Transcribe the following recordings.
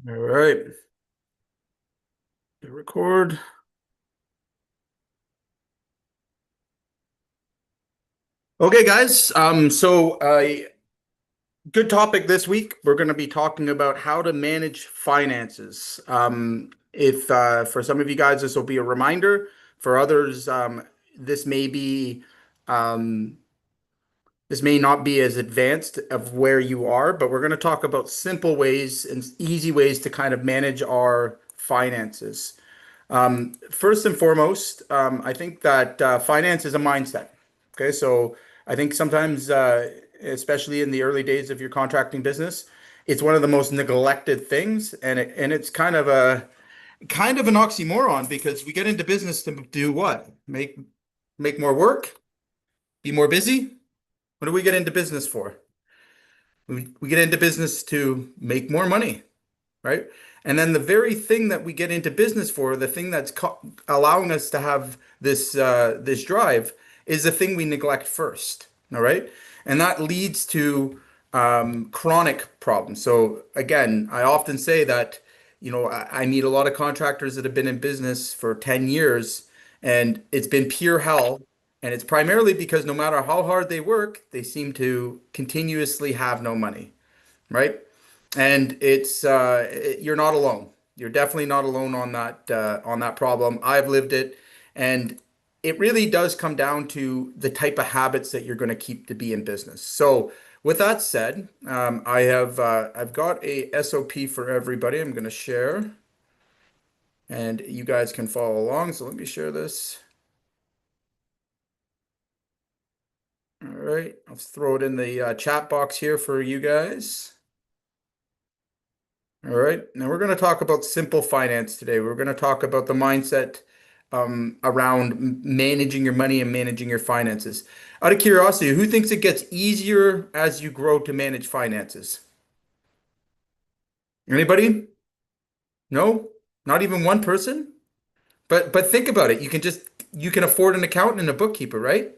All right, hit record. Okay, guys. Good topic this week. We're going to be talking about how to manage finances. If For some of you guys, this will be a reminder. For others, this may be um, this may not be as advanced of where you are, but we're going to talk about simple ways and easy ways to kind of manage our finances. First and foremost, I think that finance is a mindset. Okay, so I think sometimes, especially in the early days of your contracting business, it's one of the most neglected things, and it's kind of an oxymoron because we get into business to do what? Make more work, be more busy. What do we get into business for? We get into business to make more money, right? And then the very thing that we get into business for, the thing that's allowing us to have this drive, is the thing we neglect first. All right, and that leads to chronic problems. So again, I often say that I meet a lot of contractors that have been in business for 10 years, and it's been pure hell. And it's primarily because no matter how hard they work, they seem to continuously have no money, right? And you're not alone. You're definitely not alone on that problem. I've lived it, and it really does come down to the type of habits that you're going to keep to be in business. So, with that said, I've got a SOP for everybody. I'm going to share, and you guys can follow along. So let me share this. All right, I'll throw it in the chat box here for you guys. All right. Now we're going to talk about simple finance today. We're going to talk about the mindset around managing your money and managing your finances. Out of curiosity, who thinks it gets easier as you grow to manage finances? Anybody? No? Not even one person? But think about it. You can afford an accountant and a bookkeeper, right?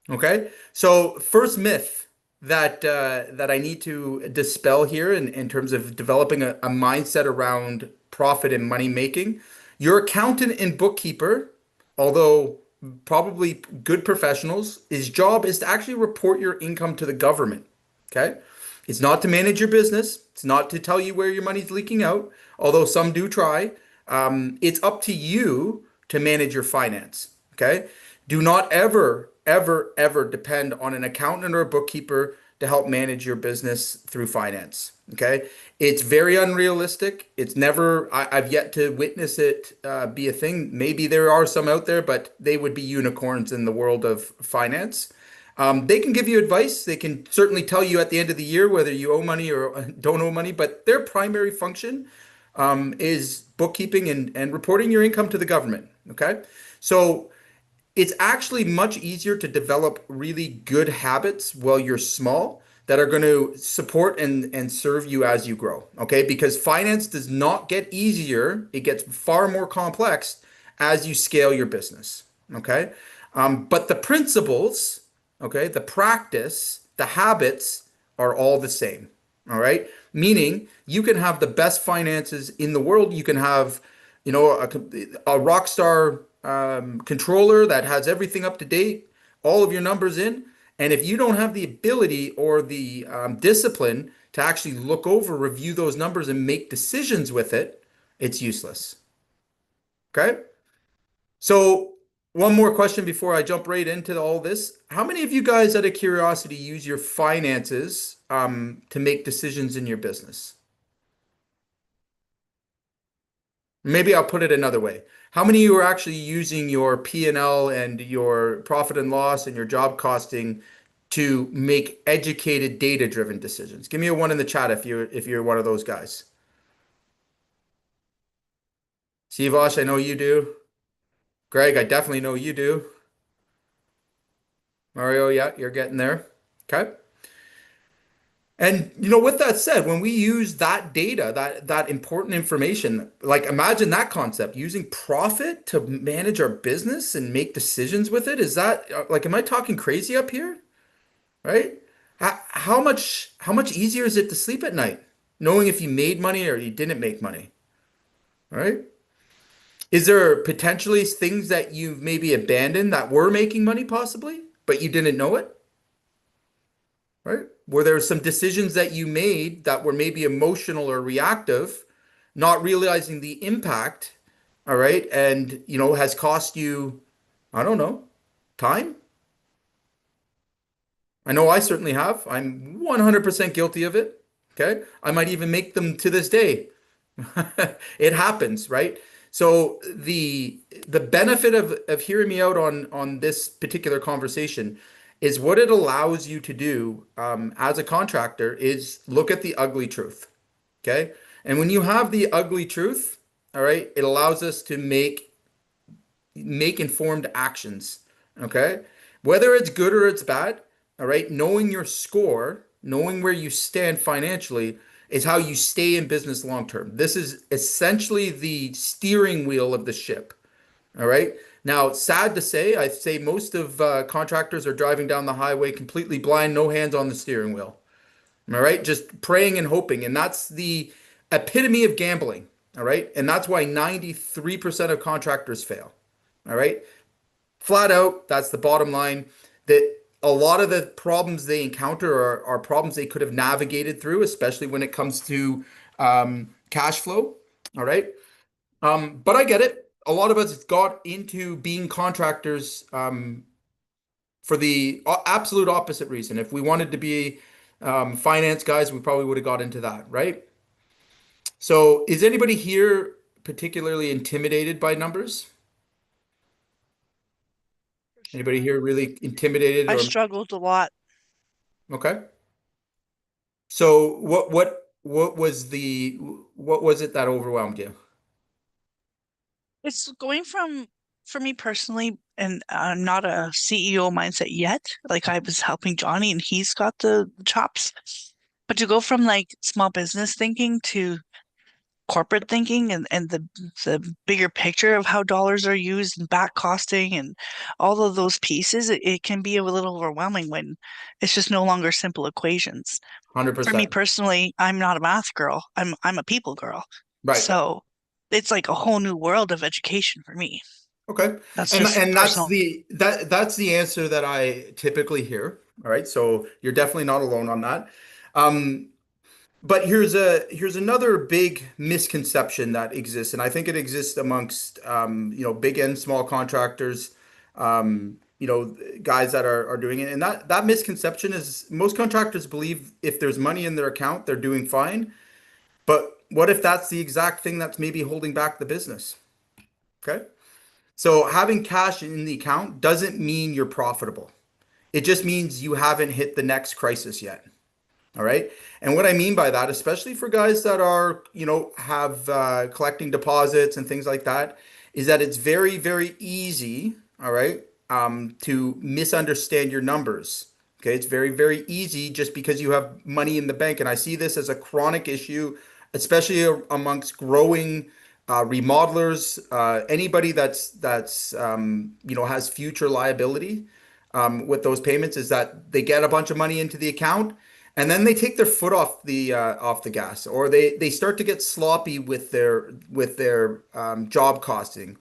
Okay. So first myth that I need to dispel here in terms of developing a mindset around profit and money making. Your accountant and bookkeeper, although probably good professionals, his job is to actually report your income to the government. Okay. It's not to manage your business. It's not to tell you where your money's leaking out, although some do try. It's up to you to manage your finance. Okay. Do not ever depend on an accountant or a bookkeeper to help manage your business through finance. Okay. It's very unrealistic. I've yet to witness it be a thing. Maybe there are some out there, but they would be unicorns in the world of finance. They can give you advice. They can certainly tell you at the end of the year whether you owe money or don't owe money, but their primary function is bookkeeping and reporting your income to the government. Okay. So it's actually much easier to develop really good habits while you're small that are going to support and serve you as you grow. Okay. Because finance does not get easier, it gets far more complex as you scale your business. Okay. But the principles, okay, the practice, the habits are all the same. All right. Meaning you can have the best finances in the world. You can have, a rock star controller that has everything up to date, all of your numbers in. And if you don't have the ability or the discipline to actually look over, review those numbers, and make decisions with it, it's useless. Okay. So, one more question before I jump right into all this. How many of you guys, out of curiosity, use your finances to make decisions in your business? Maybe I'll put it another way. How many of you are actually using your P&L and your profit and loss and your job costing to make educated, data-driven decisions? Give me a one in the chat if you're one of those guys. Sivash, I know you do. Greg, I definitely know you do. Mario, yeah, you're getting there. Okay. And with that said, when we use that data, that important information, like imagine that concept, using profit to manage our business and make decisions with it. Is that like, am I talking crazy up here? Right? How much easier is it to sleep at night? knowing if you made money or you didn't make money, right? Is there potentially things that you've maybe abandoned that were making money possibly, but you didn't know it, right? Were there some decisions that you made that were maybe emotional or reactive, not realizing the impact, all right, and has cost you, I don't know, time? I know I certainly have. I'm 100% guilty of it. Okay. I might even make them to this day. It happens, right? So the benefit of hearing me out on this particular conversation is what it allows you to do as a contractor is look at the ugly truth. Okay. And when you have the ugly truth, all right, it allows us to make informed actions. Okay. Whether it's good or it's bad, all right, knowing your score, knowing where you stand financially is how you stay in business long term. This is essentially the steering wheel of the ship. All right. Now, sad to say, I say most of contractors are driving down the highway completely blind, no hands on the steering wheel. Am I right? Just praying and hoping. And that's the epitome of gambling. All right. And that's why 93% of contractors fail. All right. Flat out, that's the bottom line. That a lot of the problems they encounter are problems they could have navigated through, especially when it comes to cash flow. All right. But I get it. A lot of us got into being contractors for the absolute opposite reason. If we wanted to be finance guys, we probably would have got into that, right? So, is anybody here particularly intimidated by numbers? For Anybody sure. here really intimidated I or struggled a lot. okay? So what was it that overwhelmed you? It's going from, for me personally, and I'm not a CEO mindset yet. Like I was helping Johnny and he's got the chops. But to go from like small business thinking to corporate thinking and the bigger picture of how dollars are used and back costing and all of those pieces, it can be a little overwhelming when it's just no longer simple equations. For me 100%. personally, I'm not a math girl. I'm a people girl. Right. So it's like a whole new world of education for me. Okay. That's And just and that's personal. the answer that I typically hear. All right. So you're definitely not alone on that. Um, But here's another big misconception that exists, and I think it exists amongst big and small contractors, guys that are doing it. And that misconception is most contractors believe if there's money in their account, they're doing fine. But what if that's the exact thing that's maybe holding back the business? Okay. So having cash in the account doesn't mean you're profitable. It just means you haven't hit the next crisis yet. All right. And what I mean by that, especially for guys that are, have collecting deposits and things like that, is that it's very, very easy, all right, to misunderstand your numbers. Okay. It's very, very easy just because you have money in the bank. And I see this as a chronic issue, especially amongst growing remodelers, anybody that's has future liability with those payments is that they get a bunch of money into the account and then they take their foot off the gas, or they start to get sloppy with their job costing,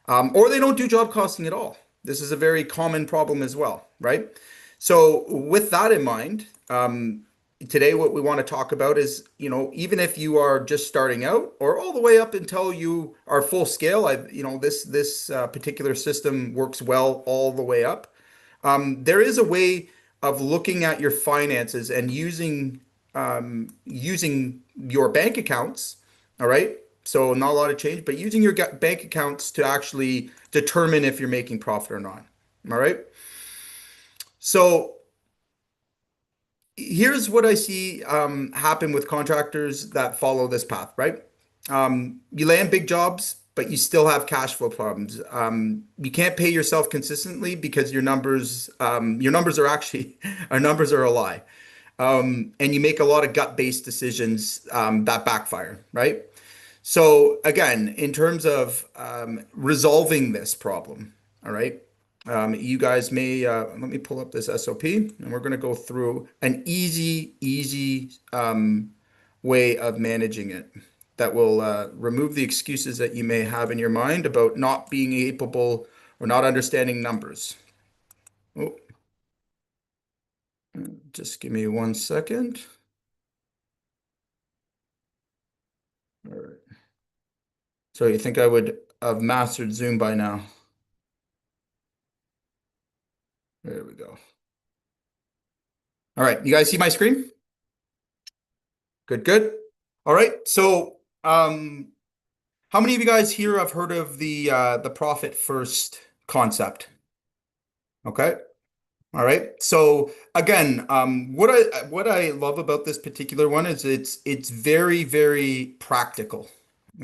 or they don't do job costing at all. This is a very common problem as well, right? So with that in mind, today what we want to talk about is, even if you are just starting out, or all the way up until you are full scale, this particular system works well all the way up. There is a way of looking at your finances and using your bank accounts. All right. So not a lot of change, but using your bank accounts to actually determine if you're making profit or not. All right. So here's what I see happen with contractors that follow this path, right? You land big jobs, but you still have cash flow problems. You can't pay yourself consistently because your numbers are actually, our numbers are a lie. And you make a lot of gut-based decisions that backfire, right? So again, in terms of resolving this problem, all right, you guys may let me pull up this SOP, and we're going to go through an easy way of managing it that will remove the excuses that you may have in your mind about not being capable or not understanding numbers. Oh, just give me 1 second. All right. So you think I would have mastered Zoom by now? There we go. All right, you guys see my screen? Good, good. All right. So, how many of you guys here have heard of the profit first concept? Okay. All right. So again, what I love about this particular one is it's very, very practical.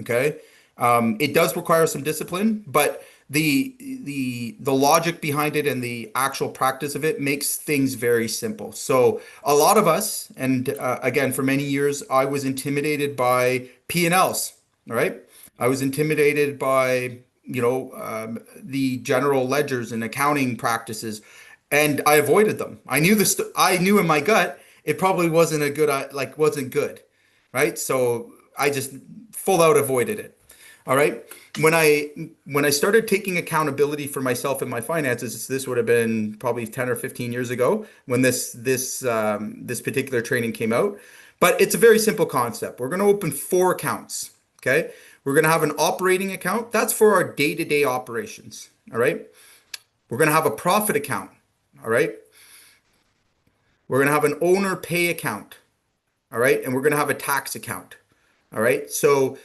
Okay. It does require some discipline, but the logic behind it and the actual practice of it makes things very simple. So a lot of us, and again, for many years, I was intimidated by P&Ls. All right. I was intimidated by, the general ledgers and accounting practices, and I avoided them. I knew in my gut it probably wasn't a good, wasn't good, right? So I just full out avoided it. All right. When I started taking accountability for myself and my finances, this would have been probably 10 or 15 years ago when this particular training came out. But it's a very simple concept. We're going to open four accounts. Okay. We're going to have an operating account. That's for our day-to-day operations. All right. We're going to have a profit account. All right. We're going to have an owner pay account. All right. And we're going to have a tax account. All right. So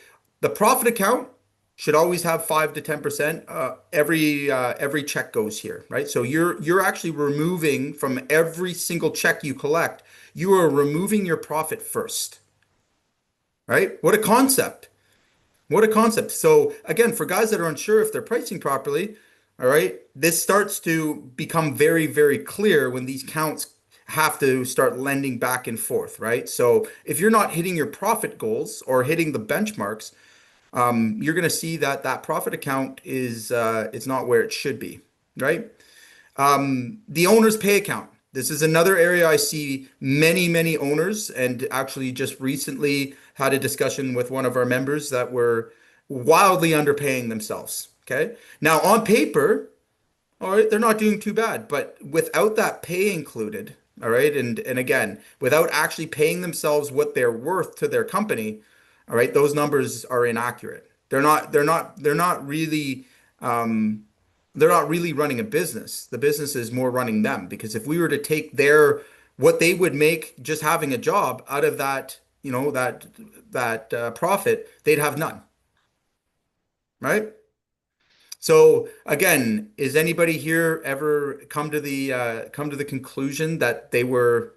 the profit account should always have 5 to 10%. Every check goes here, right? So you're actually removing from every single check you collect, you are removing your profit first, right? What a concept. What a concept. So again, for guys that are unsure if they're pricing properly, all right, this starts to become very, very clear when these counts have to start lending back and forth, right? So if you're not hitting your profit goals or hitting the benchmarks, you're going to see that that profit account is not where it should be, right? The owner's pay account. This is another area I see many, many owners, and actually just recently had a discussion with one of our members that were wildly underpaying themselves. Okay. Now, on paper, all right, they're not doing too bad, but without that pay included, all right, and again, without actually paying themselves what they're worth to their company, all right, those numbers are inaccurate. They're not really running a business. The business is more running them because if we were to take their what they would make just having a job out of that, that profit, they'd have none, right? So again, is anybody here ever come to the conclusion that they were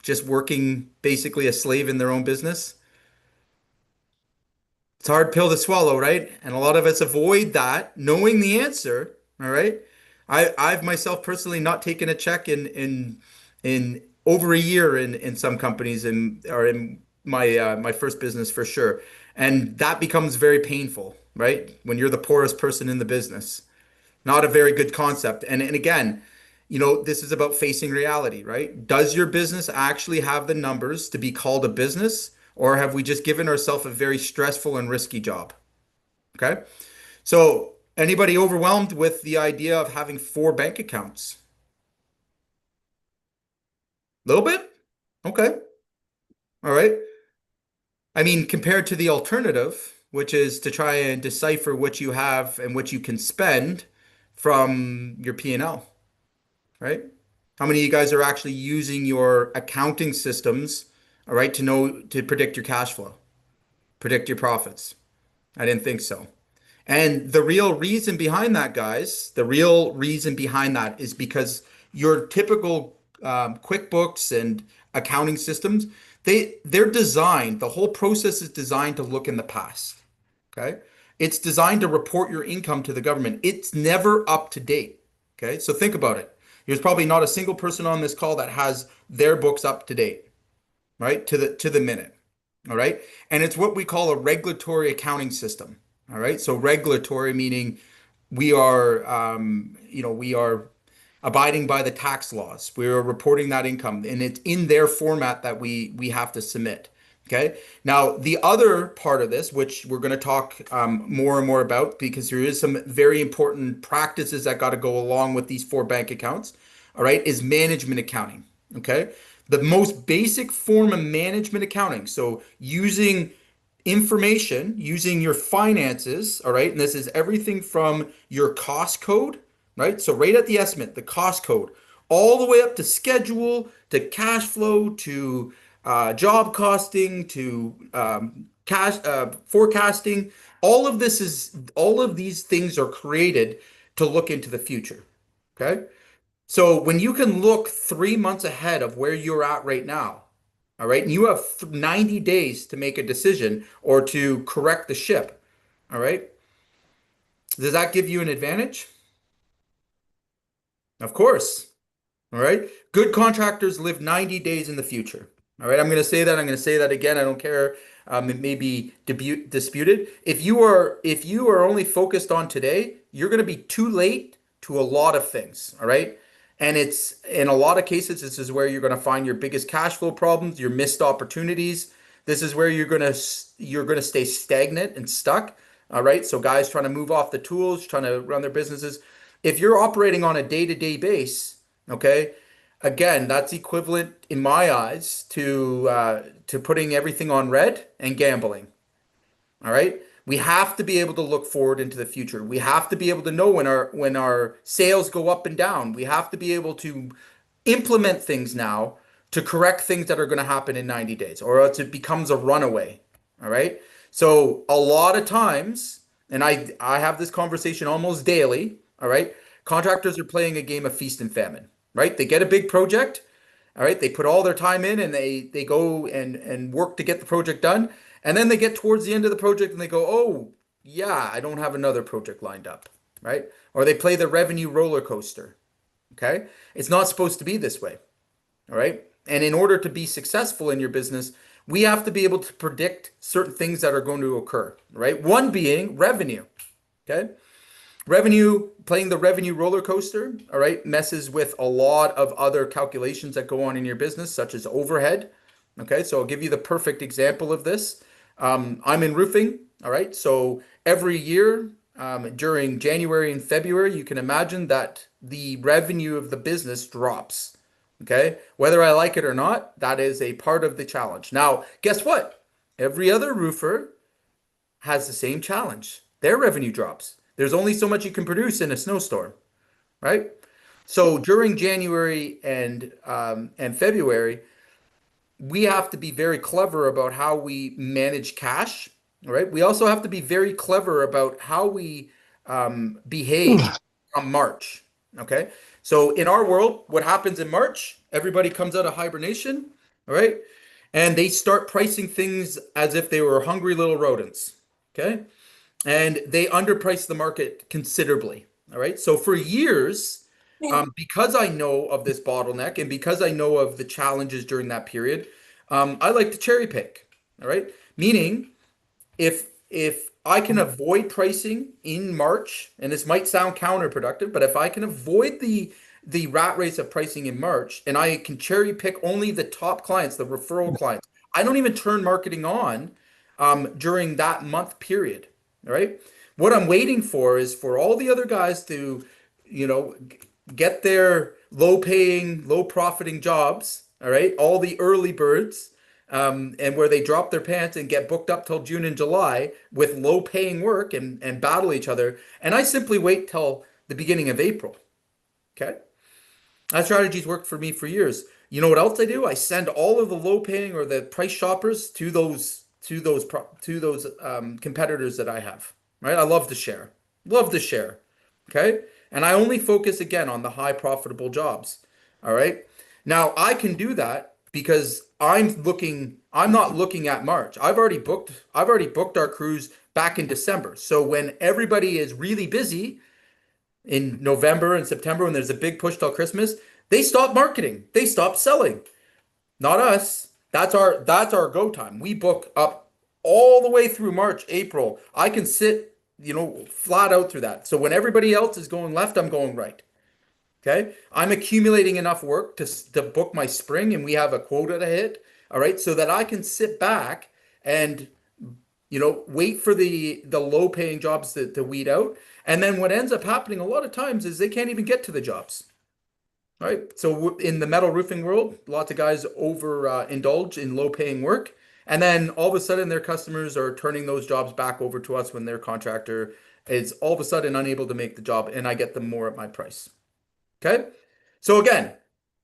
just working basically a slave in their own business? It's a hard pill to swallow, right? And a lot of us avoid that, knowing the answer. All right. I've myself personally not taken a check in over a year in some companies or in my first business for sure. And that becomes very painful, right? When you're the poorest person in the business. Not a very good concept. And again, this is about facing reality, right? Does your business actually have the numbers to be called a business, or have we just given ourselves a very stressful and risky job? Okay. So, anybody overwhelmed with the idea of having four bank accounts? A little bit? Okay. All right. I mean, compared to the alternative, which is to try and decipher what you have and what you can spend from your P&L, right? How many of you guys are actually using your accounting systems, all right, to predict your cash flow, predict your profits? I didn't think so. And the real reason behind that, guys, the real reason behind that is because your typical QuickBooks and accounting systems, they're designed, the whole process is designed to look in the past. Okay. It's designed to report your income to the government. It's never up to date. Okay. So think about it. There's probably not a single person on this call that has their books up to date, right? To the minute. All right. And it's what we call a regulatory accounting system. All right. So regulatory meaning we are abiding by the tax laws. We are reporting that income and it's in their format that we have to submit. Okay. Now, the other part of this, which we're going to talk more and more about, because there is some very important practices that got to go along with these four bank accounts, all right, is management accounting. Okay. The most basic form of management accounting. So, using information, using your finances, all right, and this is everything from your cost code, right? So, right at the estimate, the cost code, all the way up to schedule, to cash flow, to job costing, to cash forecasting. All of these things are created to look into the future. Okay. So when you can look 3 months ahead of where you're at right now, all right, and you have 90 days to make a decision or to correct the ship, all right, does that give you an advantage? Of course. All right. Good contractors live 90 days in the future. All right. I'm going to say that. I'm going to say that again. I don't care. It may be disputed. If you are only focused on today, you're going to be too late to a lot of things. All right. And it's in a lot of cases, this is where you're going to find your biggest cash flow problems, your missed opportunities. This is where you're going to stay stagnant and stuck. All right. So guys trying to move off the tools, trying to run their businesses. If you're operating on a day-to-day base, okay, again, that's equivalent in my eyes to putting everything on red and gambling. All right. We have to be able to look forward into the future. We have to be able to know when our sales go up and down. We have to be able to implement things now to correct things that are going to happen in 90 days, or else it becomes a runaway. All right. So a lot of times, and I have this conversation almost daily. All right. Contractors are playing a game of feast and famine, right? They get a big project. All right, they put all their time in and they go and work to get the project done. And then they get towards the end of the project and they go, "Oh, yeah, I don't have another project lined up." Right? Or they play the revenue roller coaster. Okay? It's not supposed to be this way. All right? And in order to be successful in your business, we have to be able to predict certain things that are going to occur, right? One being revenue. Okay? Revenue, playing the revenue roller coaster, all right, messes with a lot of other calculations that go on in your business, such as overhead. Okay, so I'll give you the perfect example of this. I'm in roofing, all right, so every year during January and February, you can imagine that the revenue of the business drops. Okay, whether I like it or not, that is a part of the challenge. Now, guess what? Every other roofer has the same challenge. Their revenue drops. There's only so much you can produce in a snowstorm, right? So during January and February, we have to be very clever about how we manage cash. All right. We also have to be very clever about how we behave from March. Okay. So in our world, what happens in March? Everybody comes out of hibernation. All right. And they start pricing things as if they were hungry little rodents. Okay, and they underpriced the market considerably. All right. So for years, because I know of this bottleneck and because I know of the challenges during that period, I like to cherry pick. All right. Meaning, if I can avoid pricing in March, and this might sound counterproductive, but if I can avoid the rat race of pricing in March, and I can cherry pick only the top clients, the referral clients, I don't even turn marketing on during that month period. All right. What I'm waiting for is for all the other guys to, you know, get their low paying, low profiting jobs. All right. All the early birds, and where they drop their pants and get booked up till June and July with low paying work and battle each other. And I simply wait till the beginning of April. Okay. That strategy's worked for me for years. You know what else I do? I send all of the low paying or the price shoppers to those competitors that I have. Right? I love to share. Love to share. Okay? And I only focus again on the high profitable jobs. All right? Now, I can do that because I'm not looking at March. I've already booked our cruise back in December. So when everybody is really busy, in November and September when there's a big push till Christmas, they stop marketing. They stop selling. Not us. That's our go time. We book up all the way through March, April. I can sit, flat out through that. So when everybody else is going left, I'm going right. Okay? I'm accumulating enough work to book my spring and we have a quota to hit. All right, so that I can sit back and wait for the low paying jobs to weed out. And then what ends up happening a lot of times is they can't even get to the jobs. Right. So in the metal roofing world, lots of guys over indulge in low paying work. And then all of a sudden their customers are turning those jobs back over to us when their contractor is all of a sudden unable to make the job and I get them more at my price. Okay. So again,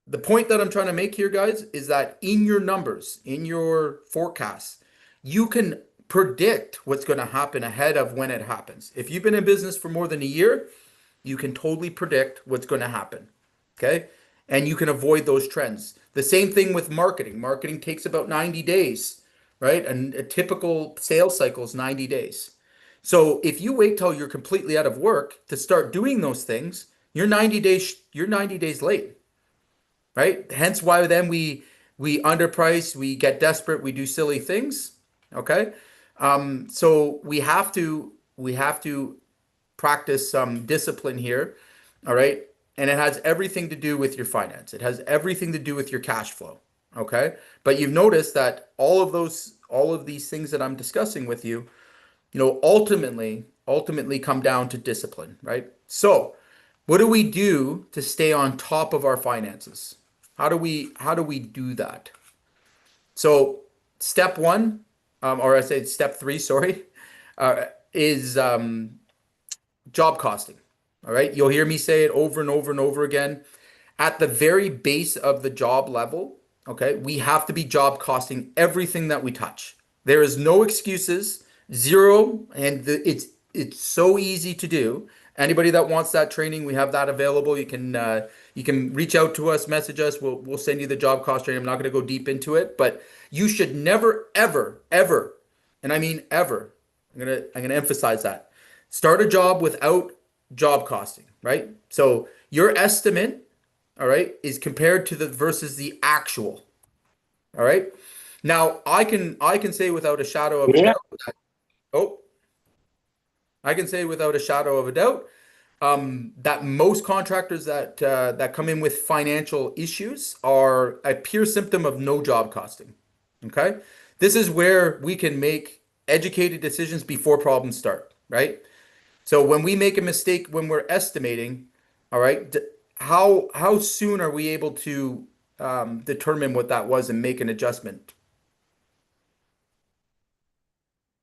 the point that I'm trying to make here, guys, is that in your numbers, in your forecasts, you can predict what's going to happen ahead of when it happens. If you've been in business for more than a year, you can totally predict what's going to happen. Okay. And you can avoid those trends. The same thing with marketing. Marketing takes about 90 days, right? And a typical sales cycle is 90 days. So if you wait till you're completely out of work to start doing those things, you're 90 days late, right? Hence why then we underprice, we get desperate, we do silly things. Okay. So we have to practice some discipline here. All right. And it has everything to do with your finance. It has everything to do with your cash flow. Okay. But you've noticed that all of these things that I'm discussing with you, ultimately come down to discipline, right? So what do we do to stay on top of our finances? How do we do that? So step one, or I say step three, sorry, is job costing. All right. You'll hear me say it over and over and over again. At the very base of the job level, okay, we have to be job costing everything that we touch. There is no excuses, zero, and it's so easy to do. Anybody that wants that training, we have that available. You can reach out to us, message us. We'll send you the job cost training. I'm not going to go deep into it, but you should never, ever, ever, and I mean ever. I'm gonna emphasize that. Start a job without job costing, right? So your estimate, all right, is compared to the versus the actual, all right? Now, I can say without a shadow of a Yeah. doubt, oh, I can say without a shadow of a doubt, that most contractors that come in with financial issues are a pure symptom of no job costing. Okay? This is where we can make educated decisions before problems start, right? So when we make a mistake when we're estimating, all right, how soon are we able to determine what that was and make an adjustment?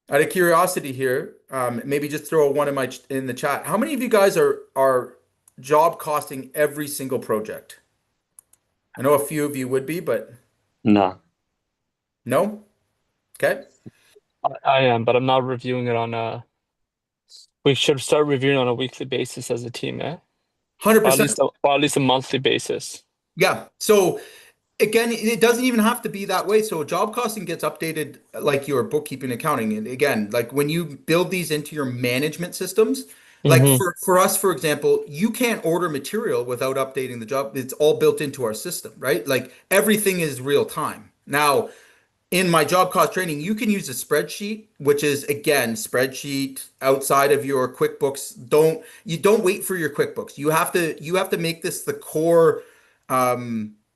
Out of curiosity here, maybe just throw a one in in the chat. How many of you guys are job costing every single project? I know a few of you would be, but No, no? Okay. I am, but I'm not reviewing it on a. We should start reviewing on a weekly basis as a team, eh? Or at 100%. least or at least a monthly basis. Yeah. So again, it doesn't even have to be that way. So job costing gets updated like your bookkeeping accounting. And again, like when you build these into your management systems, like Mm-hmm. for us, for example, you can't order material without updating the job. It's all built into our system, right? Like everything is real time. Now, in my job cost training, you can use a spreadsheet, which is again, spreadsheet outside of your QuickBooks. Don't wait for your QuickBooks. You have to make this the core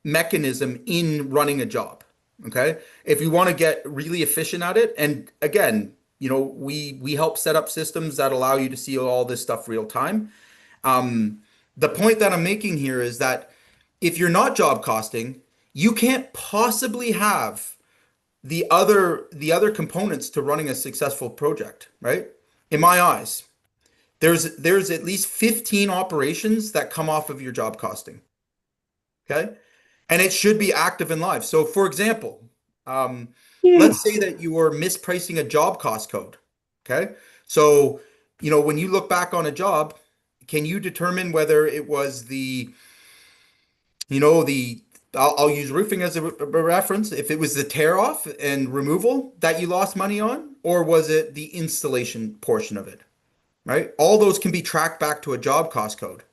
mechanism in running a job. Okay. If you want to get really efficient at it, and again, we help set up systems that allow you to see all this stuff real time. The point that I'm making here is that if you're not job costing, you can't possibly have the other components to running a successful project, right? In my eyes, there's at least 15 operations that come off of your job costing. Okay. And it should be active and live. So for example, um, Yeah. let's say that you are mispricing a job cost code. Okay. So, when you look back on a job, can you determine whether it was the I'll use roofing as a reference. If it was the tear off and removal that you lost money on, or was it the installation portion of it, right? All those can be tracked back to a job cost code,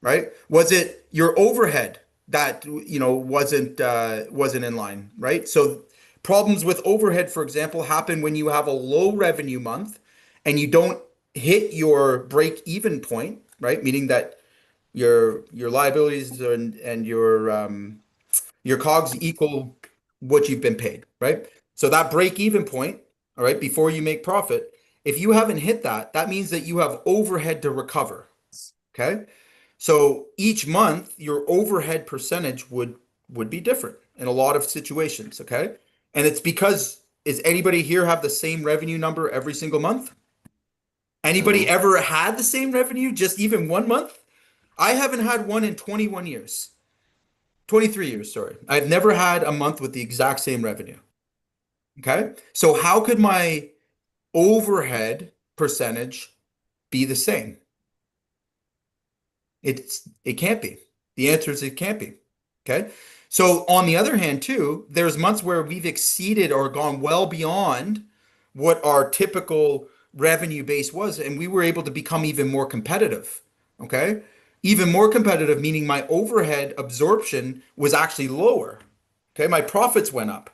right? Was it your overhead that wasn't in line, right? So problems with overhead, for example, happen when you have a low revenue month and you don't hit your break even point, right? Meaning that your liabilities and your COGS equal. what you've been paid, right? So that break even point, all right, before you make profit, if you haven't hit that, that means that you have overhead to recover. Okay. So each month your overhead percentage would be different in a lot of situations. Okay. And it's because is anybody here have the same revenue number every single month? Anybody Mm. ever had the same revenue just even one month? I haven't had one in 21 years. 23 years, sorry. I've never had a month with the exact same revenue. Okay. So how could my overhead percentage be the same? It can't be. The answer is it can't be. Okay. So on the other hand, too, there's months where we've exceeded or gone well beyond what our typical revenue base was, and we were able to become even more competitive. Okay. Even more competitive, meaning my overhead absorption was actually lower. Okay. My profits went up.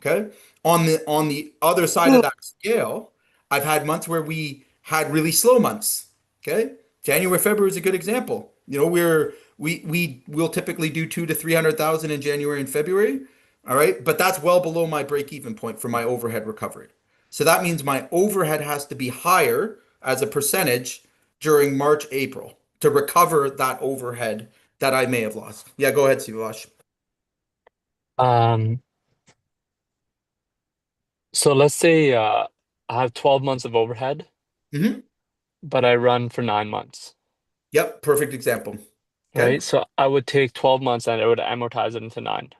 Okay. On the other side of that scale, I've had months where we had really slow months. Okay. January, February is a good example. We'll typically do 200 to 300,000 in January and February. All right. But that's well below my break-even point for my overhead recovery. So that means my overhead has to be higher as a percentage during March, April to recover that overhead that I may have lost. Yeah, go ahead, Sivash. Um, so let's say I have 12 months of overhead, Hmm. but I run for 9 months, Yep, perfect example. Okay. right? So I would take 12 months and I would amortize it into nine.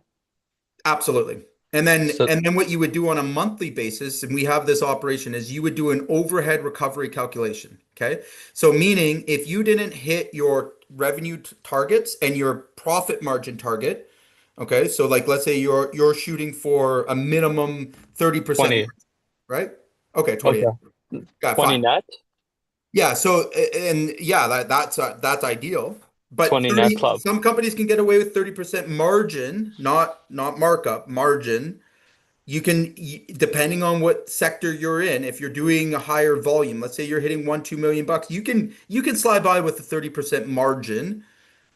Absolutely. And then So and then what you would do on a monthly basis, and we have this operation, is you would do an overhead recovery calculation. Okay. So meaning if you didn't hit your revenue targets and your profit margin target, okay, so like let's say you're shooting for a minimum 30% 20. margin, right? Okay, 20. Okay. Yeah, 20 fine. net, Yeah, so and yeah, that's ideal. But 20 net 30, club. some companies can get away with 30% margin, not markup, margin. Depending on what sector you're in, if you're doing a higher volume, let's say you're hitting 1, 2 million bucks, you can slide by with a 30% margin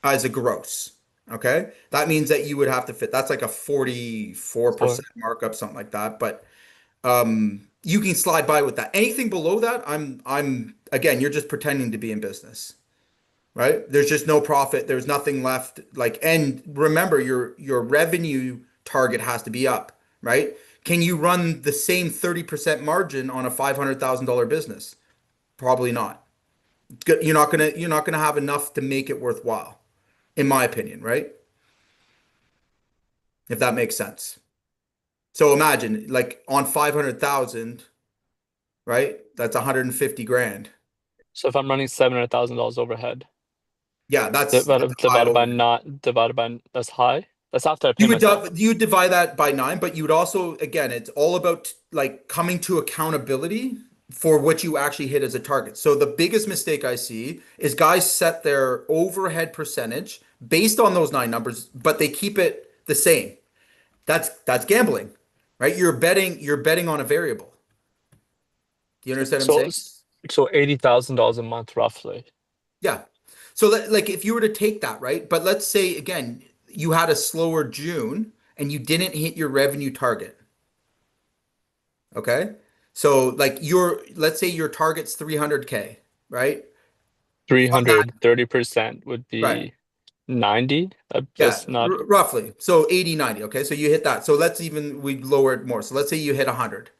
as a gross. Okay. That means that you would have to fit. That's like a Four. 44% markup, something like that. But you can slide by with that. Anything below that, I'm again, you're just pretending to be in business, right? There's just no profit. There's nothing left. Like, and remember, your revenue target has to be up, right? Can you run the same 30% margin on a $500,000 business? Probably not. You're not gonna have enough to make it worthwhile, in my opinion, right? If that makes sense. So imagine, like on 500,000, right? That's 150 grand. So if I'm running $700,000 overhead, Yeah, that's a high divided by overhead. not divided by that's high. That's after I pay You would myself. you would divide that by nine, but you would also, again, it's all about like coming to accountability for what you actually hit as a target. So the biggest mistake I see is guys set their overhead percentage based on those nine numbers, but they keep it the same. That's gambling, right? You're betting on a variable. Do you understand what I'm So saying? so $80,000 a month roughly. Yeah. So like if you were to take that, right? But let's say again, you had a slower June and you didn't hit your revenue target. Okay. So like let's say your target's 300K, right? From that, 330% would right. be 90. Yeah, That's not roughly. So 80, 90. Okay. So you hit that. So we lower it more. So let's say you hit 100.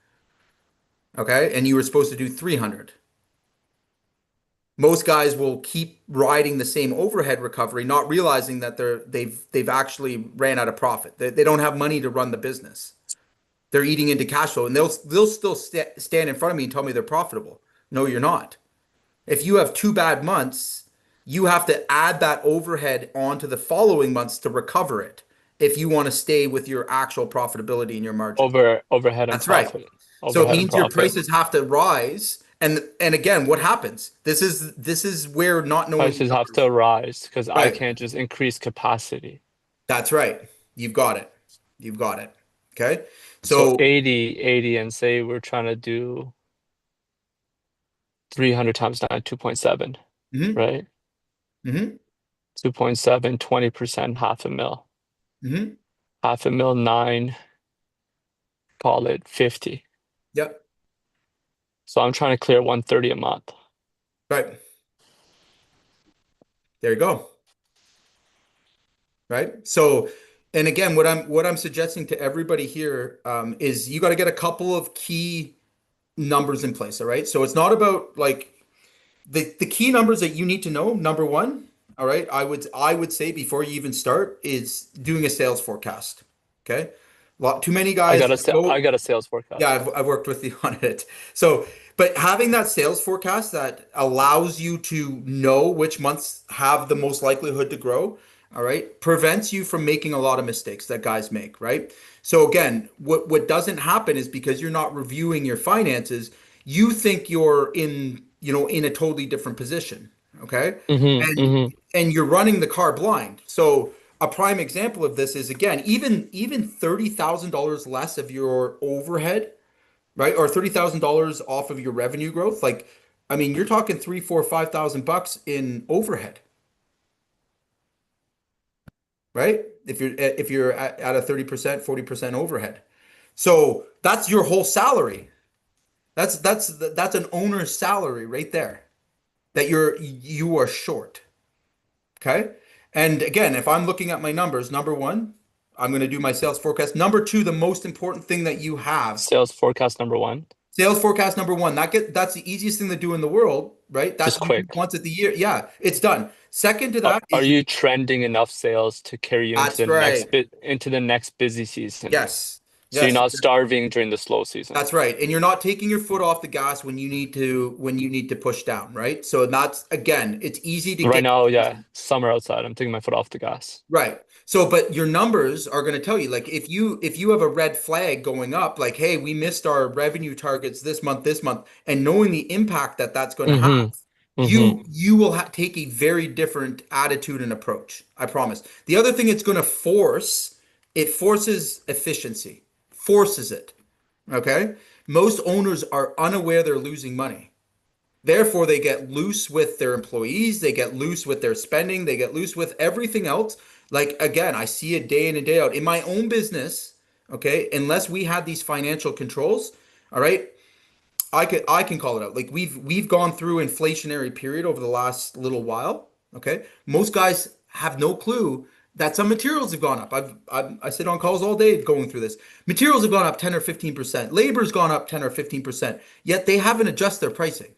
Okay. And you were supposed to do 300. Most guys will keep riding the same overhead recovery, not realizing that they've actually ran out of profit. They don't have money to run the business. They're eating into cash flow, and they'll still stand in front of me and tell me they're profitable. No, you're not. If you have 2 bad months, you have to add that overhead onto the following months to recover it if you want to stay with your actual profitability and your margin. overhead and That's right. profit. So it Overhead and means your profit. prices have to rise. And again, what happens? This is where not knowing the Prices have to numbers. rise because I Right. can't just increase capacity. That's right. You've got it. You've got it. Okay. So So 80, and say we're trying to do 300 times 9, 2.7, mhm, right? mhm, 2.7, 20%, half a mil. mhm, Half a mil, nine. call it 50. Yep. So I'm trying to clear 130 a month. Right. There you go. Right. So, and again, what I'm suggesting to everybody here is you got to get a couple of key numbers in place. All right. So it's not about like the key numbers that you need to know. Number one, all right, I would say before you even start is doing a sales forecast. Okay. Too many guys I go. got a sales Yeah, forecast. I've worked with you on it. So, but having that sales forecast that allows you to know which months have the most likelihood to grow, all right, prevents you from making a lot of mistakes that guys make, right? So again, what doesn't happen is because you're not reviewing your finances, you think you're in a totally different position, okay? And Mm-hmm. and you're running the car blind. So a prime example of this is again, even $30,000 less of your overhead, right? Or $30,000 off of your revenue growth. Like, I mean, you're talking three, four, 5,000 bucks in overhead, right? If you're at a 30%, 40% overhead. So that's your whole salary. That's an owner's salary right there that you are short. Okay. And again, if I'm looking at my numbers, number one, I'm going to do my sales forecast. Number two, the most important thing that you have, Sales forecast number one. sales forecast number one. That's the easiest thing to do in the world, right? Just That's you do quick. once at the year. Yeah, it's done. Second to Are, that are is you trending enough sales to carry you that's right. into the next busy season? Yes. So you're Yes. not starving during the slow season. That's right. And you're not taking your foot off the gas when you need to push down, right? So that's again, it's easy to Right get now, yeah, complacent. summer outside. I'm taking my foot off the gas. Right. So, but your numbers are going to tell you, like, if you have a red flag going up, like, hey, we missed our revenue targets this month, and knowing the impact that that's going to have, Mm-hmm. Mm-hmm. you will take a very different attitude and approach. I promise. The other thing it's going to it forces efficiency, forces it. Okay. Most owners are unaware they're losing money. Therefore, they get loose with their employees, they get loose with their spending, they get loose with everything else. Like, again, I see it day in and day out in my own business. Okay, unless we had these financial controls, all right, I can call it out. Like we've gone through inflationary period over the last little while. Okay, most guys have no clue that some materials have gone up. I sit on calls all day going through this. Materials have gone up 10 or 15%. Labor's gone up 10 or 15%. Yet they haven't adjusted their pricing.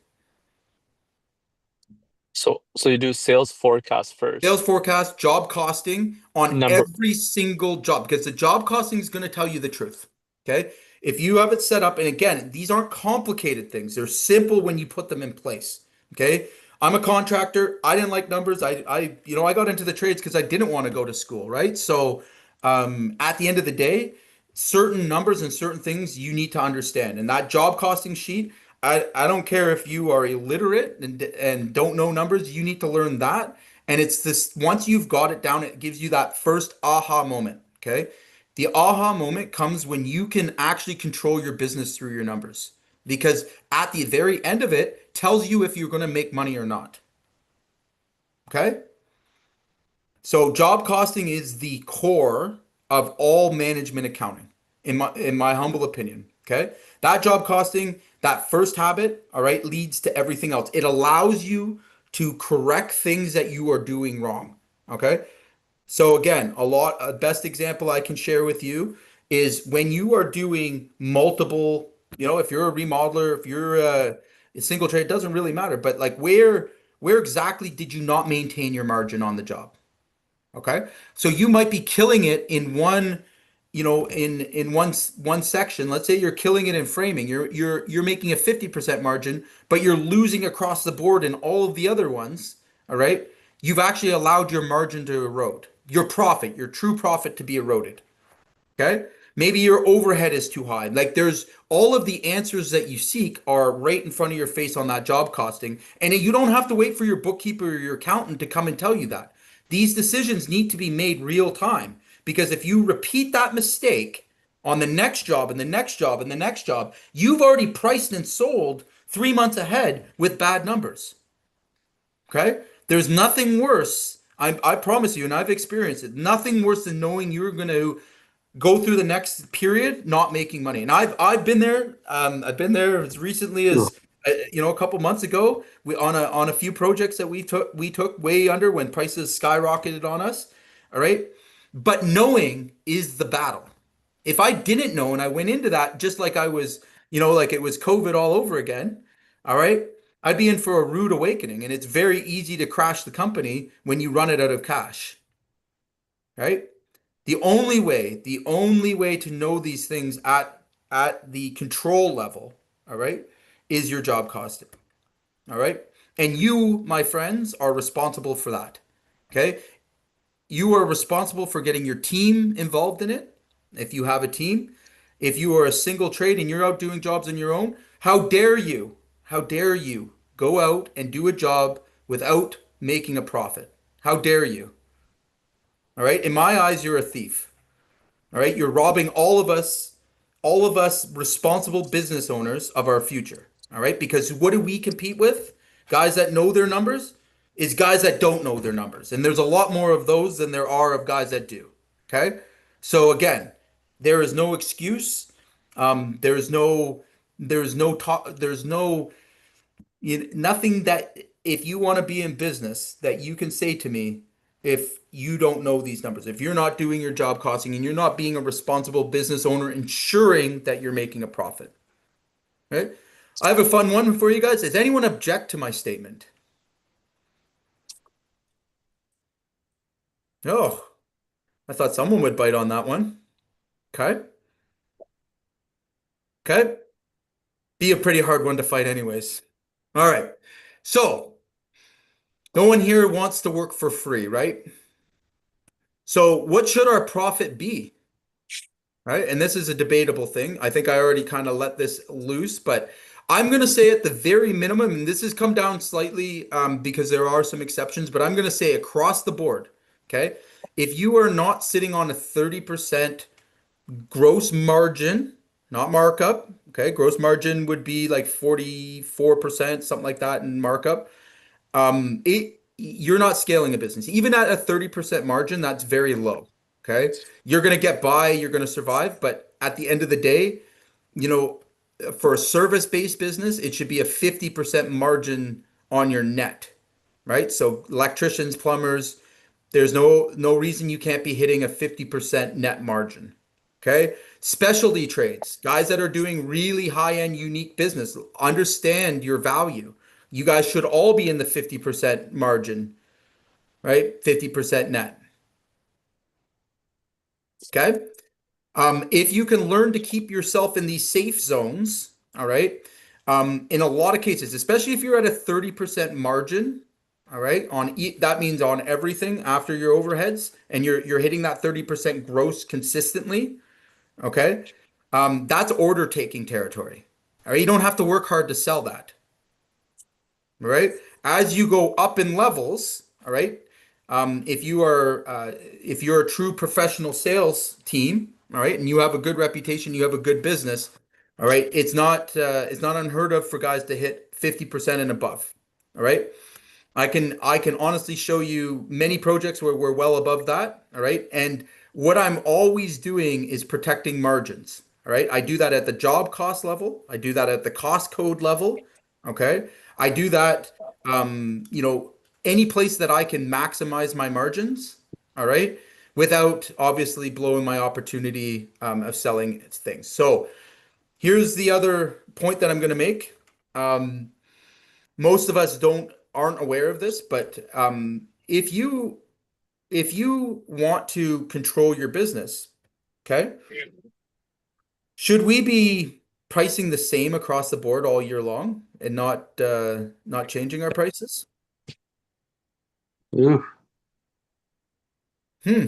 So you do sales forecast Sales first. forecast, job costing on Number every single job because the job costing is going to tell you the truth. Okay. If you have it set up, and again, these aren't complicated things, they're simple when you put them in place. Okay. I'm a contractor. I didn't like numbers. I got into the trades because I didn't want to go to school. Right. So, at the end of the day, certain numbers and certain things you need to understand. And that job costing sheet, I don't care if you are illiterate and don't know numbers, you need to learn that. And it's this once you've got it down, it gives you that first aha moment. Okay. The aha moment comes when you can actually control your business through your numbers. Because at the very end of it tells you if you're going to make money or not. Okay. So job costing is the core of all management accounting, in my humble opinion. Okay. That job costing, that first habit, all right, leads to everything else. It allows you to correct things that you are doing wrong. Okay. So again, a best example I can share with you is when you are doing multiple, if you're a remodeler, if you're a single trade, it doesn't really matter. But like where exactly did you not maintain your margin on the job? Okay. So you might be killing it in one, in one section. Let's say you're killing it in framing. You're making a 50% margin, but you're losing across the board in all of the other ones. All right. You've actually allowed your margin to erode. Your profit, your true profit to be eroded. Okay. Maybe your overhead is too high. Like there's all of the answers that you seek are right in front of your face on that job costing. And you don't have to wait for your bookkeeper or your accountant to come and tell you that. These decisions need to be made real time because if you repeat that mistake on the next job and the next job and the next job, you've already priced and sold 3 months ahead with bad numbers. Okay? There's nothing worse. I promise you, and I've experienced it, nothing worse than knowing you're going to go through the next period not making money. And I've been there. I've been there as recently Yeah. as a couple months ago. We on a few projects that we took way under when prices skyrocketed on us. All right, but knowing is the battle. If I didn't know and I went into that just like I was, like it was COVID all over again, all right, I'd be in for a rude awakening. And it's very easy to crash the company when you run it out of cash, right? The only way to know these things at the control level, all right, is your job costing. All right. And you, my friends, are responsible for that. Okay. You are responsible for getting your team involved in it. If you have a team, if you are a single trade and you're out doing jobs on your own, how dare you? How dare you go out and do a job without making a profit? How dare you? All right. In my eyes, you're a thief. All right, you're robbing all of us responsible business owners of our future. All right, because what do we compete with? Guys that know their numbers is guys that don't know their numbers. And there's a lot more of those than there are of guys that do. Okay? So again, there is no excuse. There's no talk, there's no nothing that if you want to be in business that you can say to me if you don't know these numbers, if you're not doing your job costing and you're not being a responsible business owner, ensuring that you're making a profit. Right? I have a fun one for you guys. Does anyone object to my statement? Oh, I thought someone would bite on that one. Okay. Okay. Be a pretty hard one to fight, anyways. All right. So, no one here wants to work for free, right? So, what should our profit be? Right? And this is a debatable thing. I think I already kind of let this loose, but I'm going to say at the very minimum, and this has come down slightly because there are some exceptions, but I'm going to say across the board, okay? If you are not sitting on a 30% gross margin, not markup, okay? Gross margin would be like 44%, something like that in markup. You're not scaling a business. Even at a 30% margin, that's very low. Okay. You're going to get by, you're going to survive. But at the end of the day, you know, for a service-based business, it should be a 50% margin on your net, right? So electricians, plumbers, there's no reason you can't be hitting a 50% net margin. Okay? Specialty trades, guys that are doing really high-end unique business, understand your value. You guys should all be in the 50% margin, right? 50% net. Okay? If you can learn to keep yourself in these safe zones, all right, in a lot of cases, especially if you're at a 30% margin, all right, that means on everything after your overheads, and you're hitting that 30% gross consistently, okay, that's order taking territory. All right, you don't have to work hard to sell that. All right. As you go up in levels, all right. If you're a true professional sales team, all right, and you have a good reputation, you have a good business, all right. It's not unheard of for guys to hit 50% and above. All right. I can honestly show you many projects where we're well above that. All right. And what I'm always doing is protecting margins. All right. I do that at the job cost level. I do that at the cost code level. Okay. I do that, any place that I can maximize my margins. All right. Without obviously blowing my opportunity of selling things. So here's the other point that I'm going to make. Um, Most of us aren't aware of this, but if you want to control your business, okay, should we be pricing the same across the board all year long and not changing our prices? Ooh. Hmm.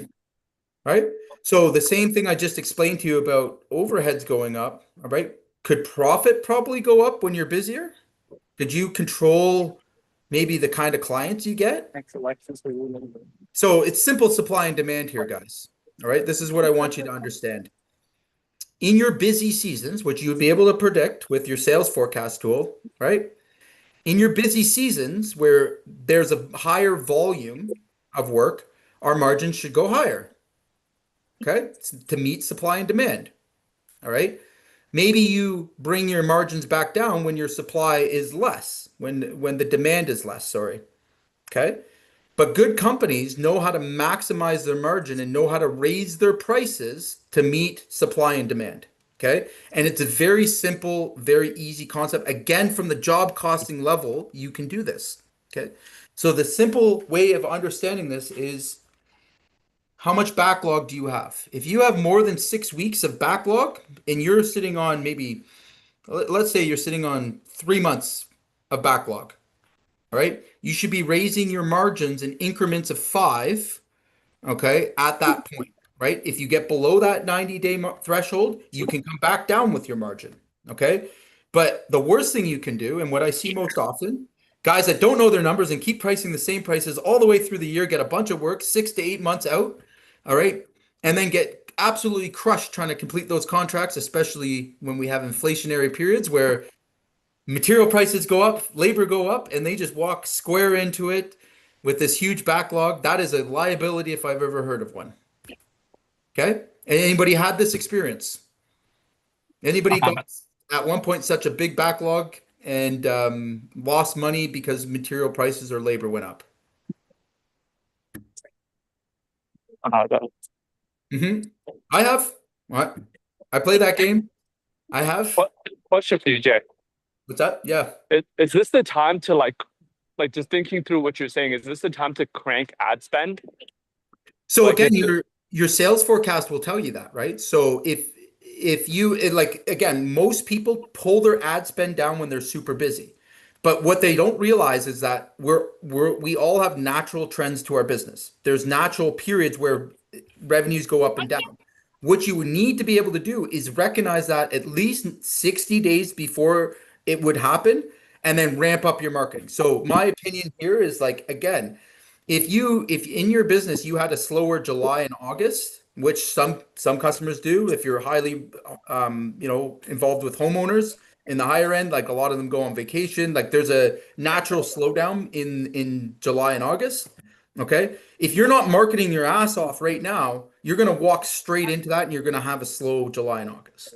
Right? So the same thing I just explained to you about overheads going up, all right? Could profit probably go up when you're busier? Could you control maybe the kind of clients you get? So it's simple supply and demand here, guys. All right. This is what I want you to understand. In your busy seasons, which you would be able to predict with your sales forecast tool, right? In your busy seasons where there's a higher volume of work, our margins should go higher. okay, to meet supply and demand. All right. Maybe you bring your margins back down when your supply is less, when the demand is less, sorry. Okay. But good companies know how to maximize their margin and know how to raise their prices to meet supply and demand. Okay. And it's a very simple, very easy concept. Again, from the job costing level, you can do this. Okay. So the simple way of understanding this is how much backlog do you have? If you have more than 6 weeks of backlog and you're sitting on maybe, let's say you're sitting on 3 months of backlog, all right, you should be raising your margins in increments of five, okay, at that point, right? If you get below that 90-day threshold, you can come back down with your margin, okay? But the worst thing you can do, and what I see most often, guys that don't know their numbers and keep pricing the same prices all the way through the year, get a bunch of work 6 to 8 months out, all right, and then get absolutely crushed trying to complete those contracts, especially when we have inflationary periods where material prices go up, labor go up, and they just walk square into it with this huge backlog. That is a liability if I've ever heard of one. Okay? Anybody had this experience? Anybody got at one point such a big backlog and lost money because material prices or labor went up? That- Hmm. I have. What? I play that game. I have. What question for you, Jay? What's that? Yeah. Is this the time to like just thinking through what you're saying? Is this the time to crank ad spend? So Like again, it, your sales forecast will tell you that, right? So if you like again, most people pull their ad spend down when they're super busy. But what they don't realize is that we all have natural trends to our business. There's natural periods where revenues go up and down. What you would need to be able to do is recognize that at least 60 days before it would happen and then ramp up your marketing. So my opinion here is like again, if in your business you had a slower July and August, which some customers do, if you're highly involved with homeowners in the higher end, like a lot of them go on vacation, like there's a natural slowdown in July and August. Okay. If you're not marketing your ass off right now, you're going to walk straight into that and you're going to have a slow July and August.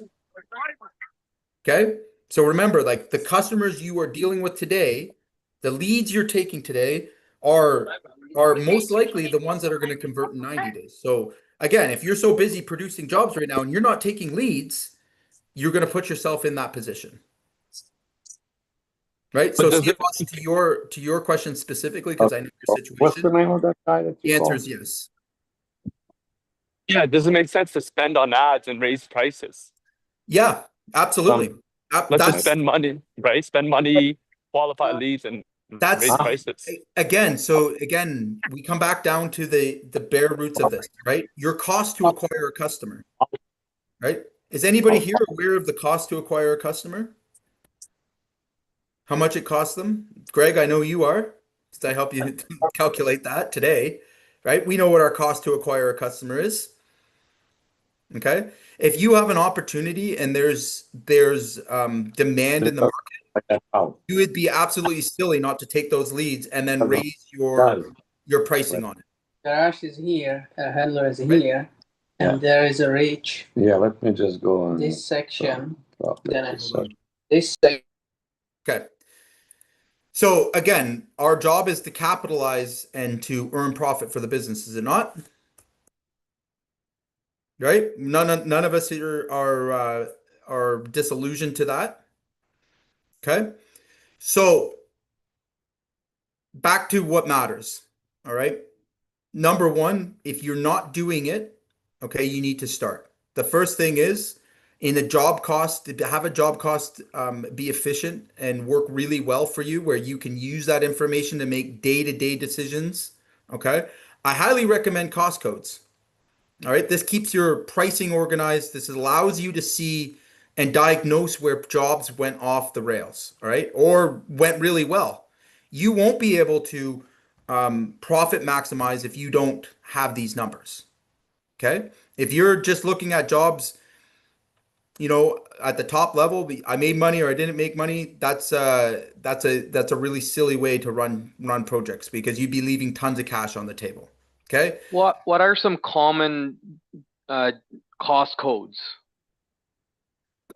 Okay. So remember, like the customers you are dealing with today, the leads you're taking today are are most likely the ones that are going to convert in 90 days. So again, if you're so busy producing jobs right now and you're not taking leads, you're going to put yourself in that position. Right? but So does it CFOs, to your question specifically, because I know your What's the situation, name of that guy that the you answer called? is yes. yeah, does it make sense to spend on ads and raise prices? Yeah, absolutely. Let's just That's spend money, right? Spend money, qualify leads, and raise That's Huh? prices. again, so again, we come back down to the bare roots of this, right? Your cost to acquire a customer, right? Is anybody here aware of the cost to acquire a customer? How much it costs them? Greg, I know you are. Did I help you calculate that today, right? We know what our cost to acquire a customer is. Okay. If you have an opportunity and there's demand in the market, Oh, you would be absolutely silly not to take those leads and then doesn't- raise does. your pricing on it, Garage is here, a handler is right? here, Yeah. and there is a reach. Yeah, let me just go on. This section, then I- Hold on. this section. Okay. So again, our job is to capitalize and to earn profit for the business, is it not? Right? None of us here are disillusioned to that. Okay. So back to what matters. All right. Number one, if you're not doing it, okay, you need to start. The first thing is in a job cost, to have a job cost be efficient and work really well for you, where you can use that information to make day-to-day decisions. Okay. I highly recommend cost codes. All right. This keeps your pricing organized. This allows you to see and diagnose where jobs went off the rails. All right. Or went really well. You won't be able to profit maximize if you don't have these numbers. Okay. If you're just looking at jobs, at the top level, I made money or I didn't make money. That's a really silly way to run projects because you'd be leaving tons of cash on the table. Okay. What are some common uh, cost codes?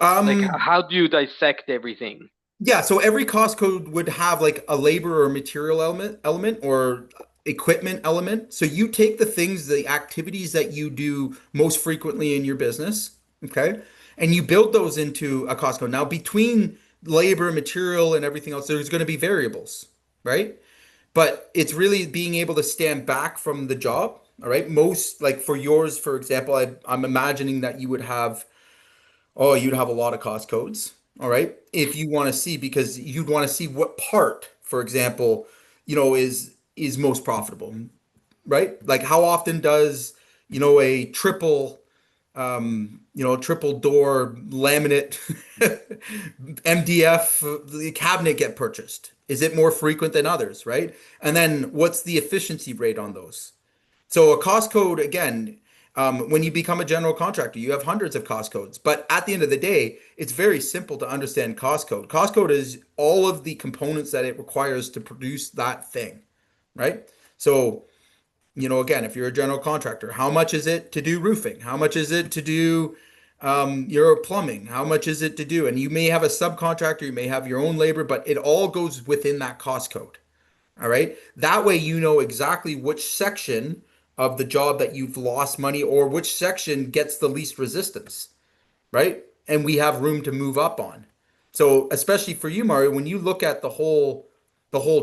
Like, Um, how do you dissect everything? yeah, so every cost code would have like a labor or material element or equipment element. So you take the things, the activities that you do most frequently in your business, okay? And you build those into a cost code. Now, between labor, material, and everything else, there's going to be variables, right? But it's really being able to stand back from the job. All right. Most, like for yours, for example, I'm imagining that you would have, oh, you'd have a lot of cost codes. All right. If you want to see, because you'd want to see what part, for example, is most profitable, right? Like how often does, a triple door laminate MDF the cabinet get purchased? Is it more frequent than others, right? And then what's the efficiency rate on those? So a cost code, again, when you become a general contractor, you have hundreds of cost codes. But at the end of the day, it's very simple to understand cost code. Cost code is all of the components that it requires to produce that thing, right? So again, if you're a general contractor, how much is it to do roofing? How much is it to do your plumbing? How much is it to do? And you may have a subcontractor, you may have your own labor, but it all goes within that cost code. All right. That way, you know exactly which section of the job that you've lost money or which section gets the least resistance, right? And we have room to move up on. So, especially for you, Mario, when you look at the whole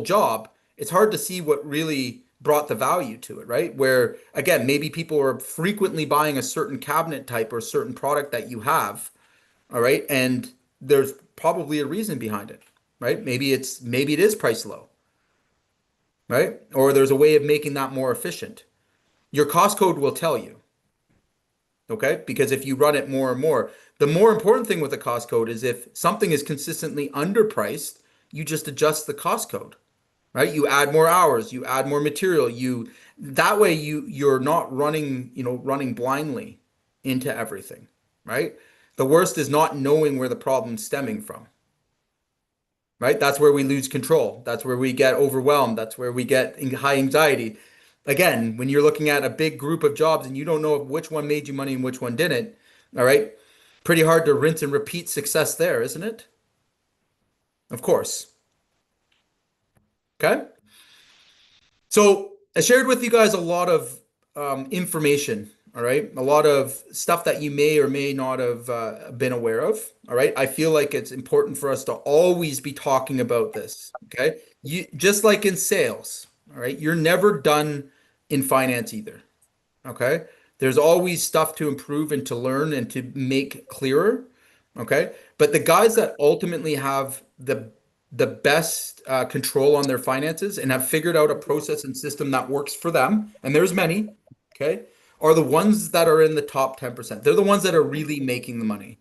job, it's hard to see what really brought the value to it, right? Where again, maybe people are frequently buying a certain cabinet type or a certain product that you have, all right? And there's probably a reason behind it, right? Maybe it is price low, right? Or there's a way of making that more efficient. Your cost code will tell you, okay? Because if you run it more and more, the more important thing with the cost code is if something is consistently underpriced, you just adjust the cost code, right? You add more hours, you add more material, that way you're not running blindly into everything, right? The worst is not knowing where the problem's stemming from, right? That's where we lose control. That's where we get overwhelmed. That's where we get high anxiety. Again, when you're looking at a big group of jobs and you don't know which one made you money and which one didn't, all right? Pretty hard to rinse and repeat success there, isn't it? Of course. Okay. So I shared with you guys a lot of information, all right? A lot of stuff that you may or may not have been aware of, all right? I feel like it's important for us to always be talking about this, okay? You just like in sales, all right? You're never done in finance either, okay? There's always stuff to improve and to learn and to make clearer, okay? But the guys that ultimately have the best control on their finances and have figured out a process and system that works for them, and there's many, okay, are the ones that are in the top 10%. They're the ones that are really making the money,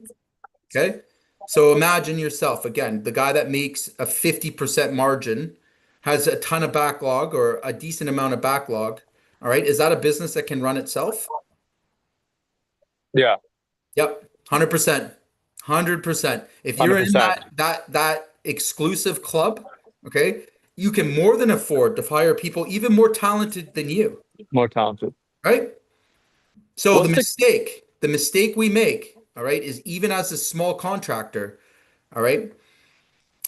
okay? So imagine yourself, again, the guy that makes a 50% margin has a ton of backlog or a decent amount of backlog. All right. Is that a business that can run itself? Yeah, Yep. 100%. 100%. If you're in 100%. that exclusive club, okay, you can more than afford to hire people even more talented than you, More talented. right? So the What's the mistake, the mistake we make, all right, is even as a small contractor, all right,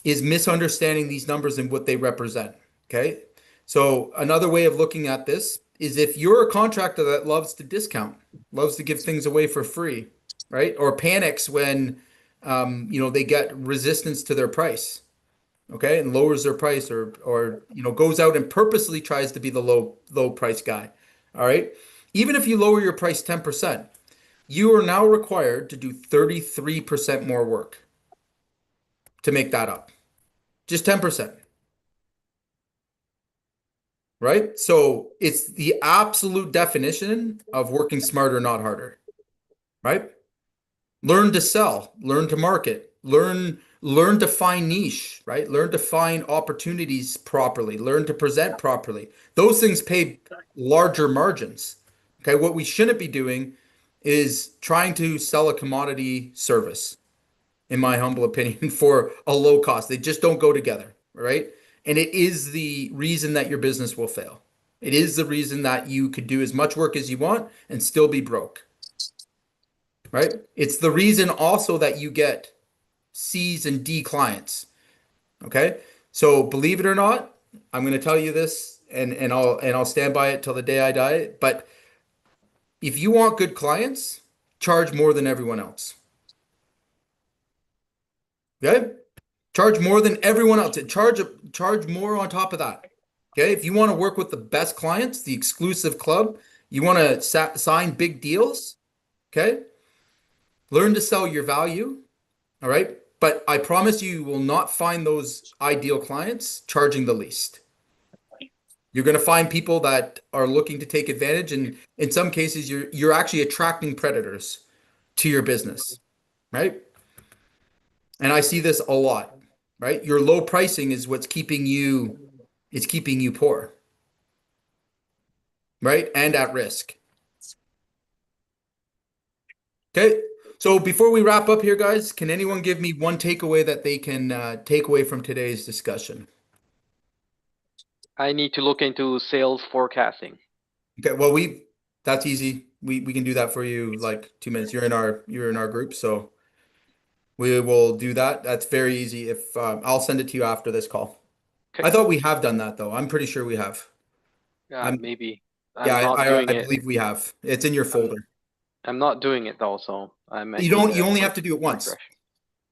is misunderstanding these numbers and what they represent. Okay. So another way of looking at this is if you're a contractor that loves to discount, loves to give things away for free, right? Or panics when they get resistance to their price, okay, and lowers their price or goes out and purposely tries to be the low price guy. All right. Even if you lower your price 10%, you are now required to do 33% more work to make that up. Just 10%, right? So it's the absolute definition of working smarter, not harder, right? Learn to sell, learn to market, learn to find niche, right? Learn to find opportunities properly, learn to present properly. Those things pay larger margins. Okay, what we shouldn't be doing is trying to sell a commodity service, in my humble opinion, for a low cost. They just don't go together, right? And it is the reason that your business will fail. It is the reason that you could do as much work as you want and still be broke. right? It's the reason also that you get C's and D clients. Okay. So believe it or not, I'm going to tell you this and I'll stand by it till the day I die. But if you want good clients, charge more than everyone else. Okay? Charge more than everyone else. Charge more on top of that. Okay? If you want to work with the best clients, the exclusive club, you want to sign big deals, okay? Learn to sell your value, all right? But I promise you will not find those ideal clients charging the least. You're going to find people that are looking to take advantage, and in some cases, you're actually attracting predators to your business, right? And I see this a lot, right? Your low pricing is what's keeping you, it's keeping you poor, right? And at risk. Okay. So before we wrap up here, guys, can anyone give me one takeaway that they can take away from today's discussion? I need to look into sales forecasting. Okay. Well, that's easy. We can do that for you like 2 minutes. You're in our group, so we will do that. That's very easy. If I'll send it to you after this call. Okay. I thought we have done that though. I'm pretty sure we have. I'm Maybe. yeah, I'm not doing I it. believe we have. It's in your folder. I'm not doing it though, so I might You need don't, you to only have to do it once. refresh.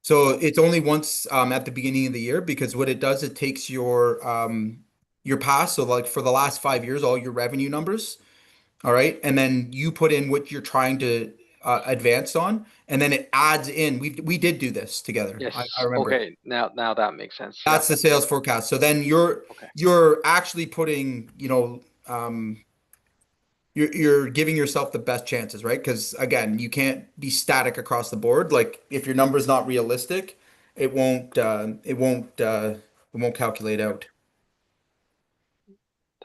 So it's only once at the beginning of the year because what it does, it takes your past, so like for the last 5 years, all your revenue numbers, all right, and then you put in what you're trying to advance on, and then it adds in. We did do this together. Yes. I remember it. Okay. Now that makes sense. Yeah. That's the sales forecast. So then you're Okay. you're actually putting, you're giving yourself the best chances, right? Because again, you can't be static across the board. Like if your number's not realistic, it won't calculate out.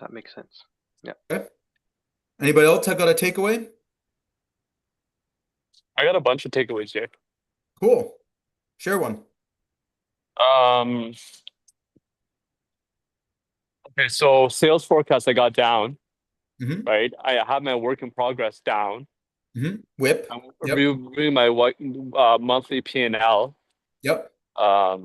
That makes sense. Yeah. Okay. Anybody else have got a takeaway? I got a bunch of takeaways here. Cool. Share one. Um, okay, so sales forecast I got down, Mm-hmm. right? I have my work in progress down. Mm-hmm. Whip. I'm Yep. reviewing my monthly P&L. Yep. I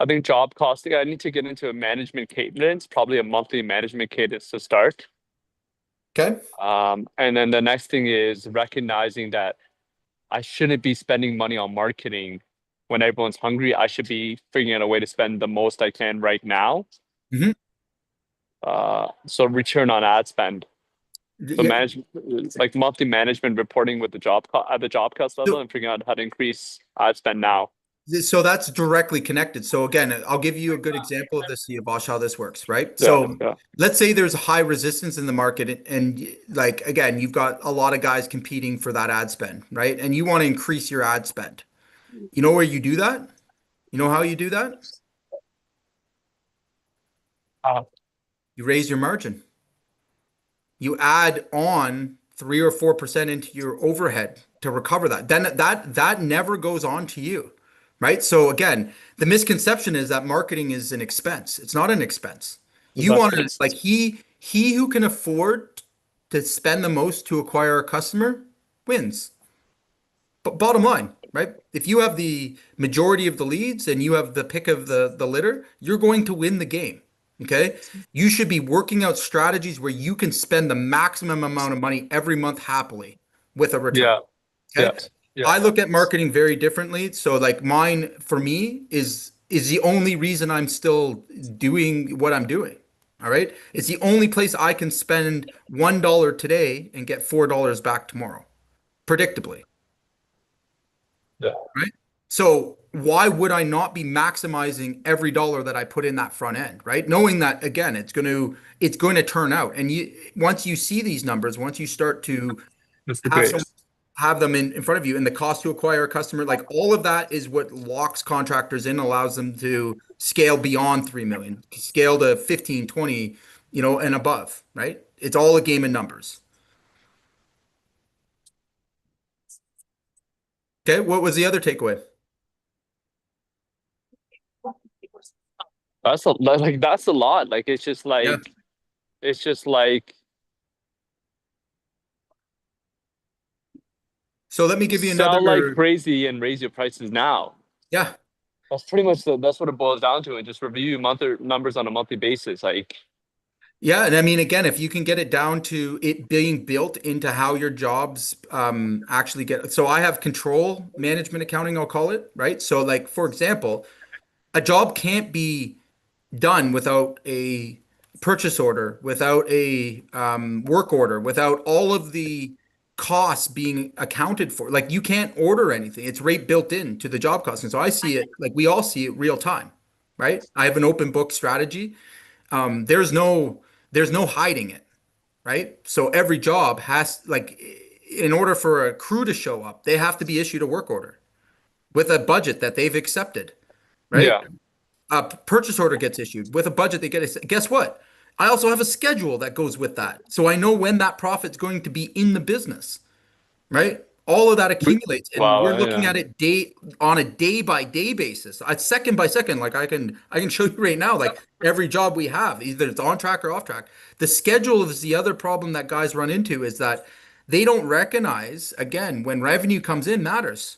think job costing, I need to get into a management cadence, probably a monthly management cadence to start. Okay. And then the next thing is recognizing that I shouldn't be spending money on marketing when everyone's hungry. I should be figuring out a way to spend the most I can right now. Mm-hmm. So return on ad spend. So Yeah. like monthly management reporting with the at the job cost level and figuring out how to increase ad spend now. So that's directly connected. So again, I'll give you a good example of this, Yabash, how this works, right? Yeah, So yeah. let's say there's a high resistance in the market and like again, you've got a lot of guys competing for that ad spend, right? And you want to increase your ad spend. You know where you do that? You know how you do that? Uh, You raise your margin. You add on 3 or 4% into your overhead to recover that. Then that never goes on to you, right? So again, the misconception is that marketing is an expense. It's not an expense. You want to investments. like he who can afford to spend the most to acquire a customer wins. But bottom line, right? If you have the majority of the leads and you have the pick of the litter, you're going to win the game. Okay? You should be working out strategies where you can spend the maximum amount of money every month happily with a return. Yeah, yeah, Okay? yeah. I look at marketing very differently. So like mine for me is the only reason I'm still doing what I'm doing. All right? It's the only place I can spend $1 today and get $4 back tomorrow, predictably. Yeah. Right? So why would I not be maximizing every dollar that I put in that front end, right? Knowing that again, it's going to turn out. And once you see these numbers, once you start to That's the have great. some have them in front of you and the cost to acquire a customer, like all of that is what locks contractors in, allows them to scale beyond 3 million, scale to 15, 20, and above, right? It's all a game of numbers. Okay, what was the other takeaway? That's a lot. Like Yeah. it's just like So let me give you Sell like another. crazy and raise your prices now. Yeah. That's pretty much that's what it boils down to, and just review your monthly numbers on a monthly basis. Like, Yeah, and I mean, again, if you can get it down to it being built into how your jobs actually get. So I have control management accounting, I'll call it, right? So, like, for example, a job can't be done without a purchase order, without a work order, without all of the costs being accounted for. Like, you can't order anything; it's right built into the job cost. And so I see it, like we all see it real time, right? I have an open book strategy. There's no hiding it, right? So every job has like in order for a crew to show up, they have to be issued a work order with a budget that they've accepted, right? yeah, A purchase order gets issued with a budget they get. Guess what? I also have a schedule that goes with that. So I know when that profit's going to be in the business, right? All of that accumulates, and we're wow, looking yeah, at it day on a day by day basis, second by second. Like I can show you right now, like every job we have, either it's on track or off track. The schedule is the other problem that guys run into is that they don't recognize again when revenue comes in matters,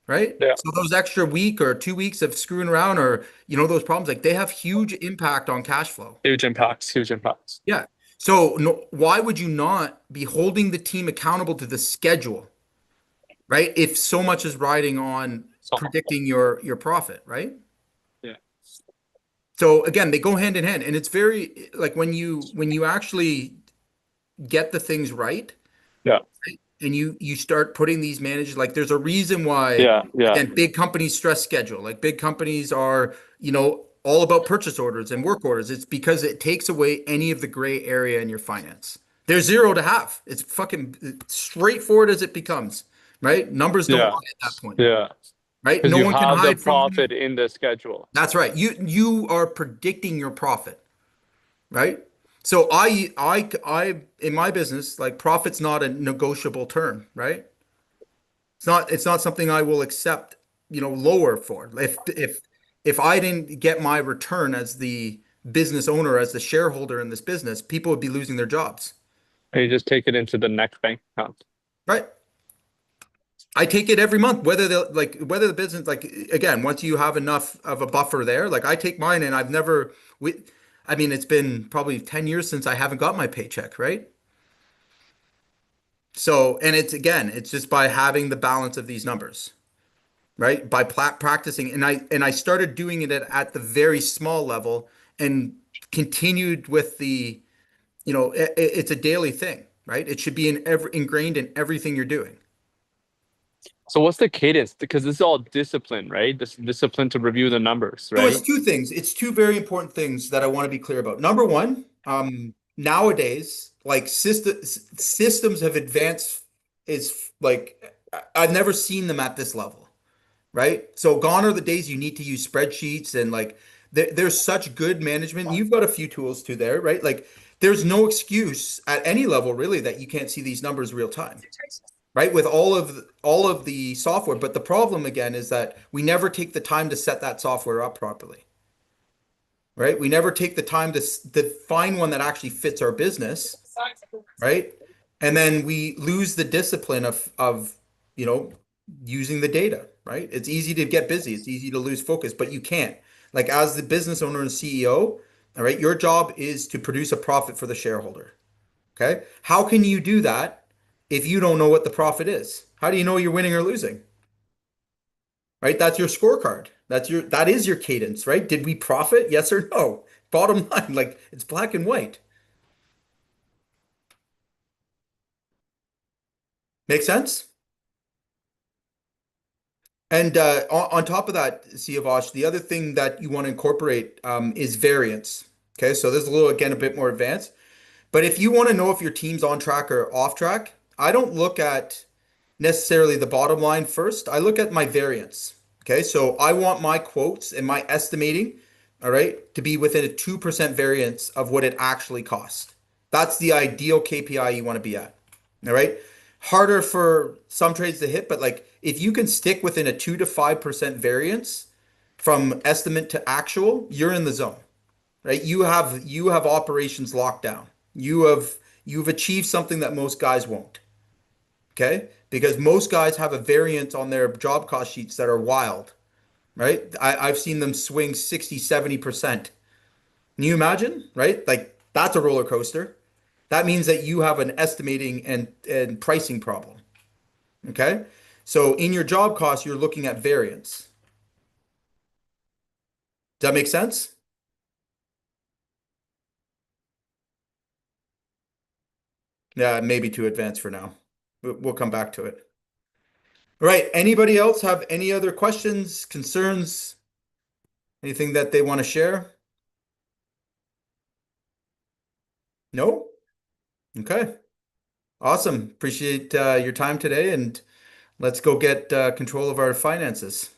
right? yeah, So those extra week or 2 weeks of screwing around or those problems, like they have huge impact on cash flow. huge impacts, huge impacts. Yeah. So no, why would you not be holding the team accountable to the schedule? Right? If so much is riding on So, predicting your profit, right? yeah, So again, they go hand in hand, and it's very like when you actually get the things right, yeah, and you start putting these managers like there's a reason why yeah, yeah. again big companies stress schedule. Like big companies are all about purchase orders and work orders. It's because it takes away any of the gray area in your finance. There's zero to have. It's fucking straightforward as it becomes, right? Numbers don't Yeah, lie at that point. yeah. Right? Because No you one can have the hide from you. profit in the schedule. That's right. You are predicting your profit, right? So I in my business, like profit's not a negotiable term, right? It's not something I will accept, lower for. If I didn't get my return as the business owner, as the shareholder in this business, people would be losing their jobs, And you just take it into the next bank account. right? I take it every month, whether the business like again, once you have enough of a buffer there, like I take mine and I've never I mean it's been probably 10 years since I haven't got my paycheck, right? So, and it's just by having the balance of these numbers, right? By practicing and I started doing it at the very small level and continued with it's a daily thing, right? It should be ingrained in everything you're doing. So what's the cadence? Because this is all discipline, right? This discipline to review the numbers, So it's right? two things. It's two very important things that I want to be clear about. Number one, nowadays, like systems have advanced is like I've never seen them at this level, right? So gone are the days you need to use spreadsheets and like there's such good management. And you've got a few tools too there, right? Like there's no excuse at any level really that you can't see these numbers real time, right? With all of the software. But the problem again is that we never take the time to set that software up properly, right? We never take the time to find one that actually fits our business, right? And then we lose the discipline of you know using the data, right? It's easy to get busy, it's easy to lose focus, but you can't. Like as the business owner and CEO, all right, your job is to produce a profit for the shareholder. Okay? How can you do that if you don't know what the profit is? How do you know you're winning or losing? Right? That's your scorecard. That is your cadence, right? Did we profit? Yes or no? Bottom line, like it's black and white. Make sense? And on top of that, Siavash, the other thing that you want to incorporate is variance. Okay, so this is again, a bit more advanced. But if you want to know if your team's on track or off track, I don't look at necessarily the bottom line first. I look at my variance. Okay, so I want my quotes and my estimating, all right, to be within a 2% variance of what it actually costs. That's the ideal KPI you want to be at. All right. Harder for some trades to hit, but like if you can stick within a 2 to 5% variance from estimate to actual, you're in the zone, right? You have operations locked down. You've achieved something that most guys won't. Okay? Because most guys have a variance on their job cost sheets that are wild, right? I've seen them swing 60, 70%. Can you imagine, right? Like that's a roller coaster. That means that you have an estimating and pricing problem. Okay? So in your job costs, you're looking at variance. Does that make sense? Yeah, maybe too advanced for now. We'll come back to it. All right. Anybody else have any other questions, concerns, anything that they want to share? No? Okay. Awesome. Appreciate your time today, and let's go get control of our finances.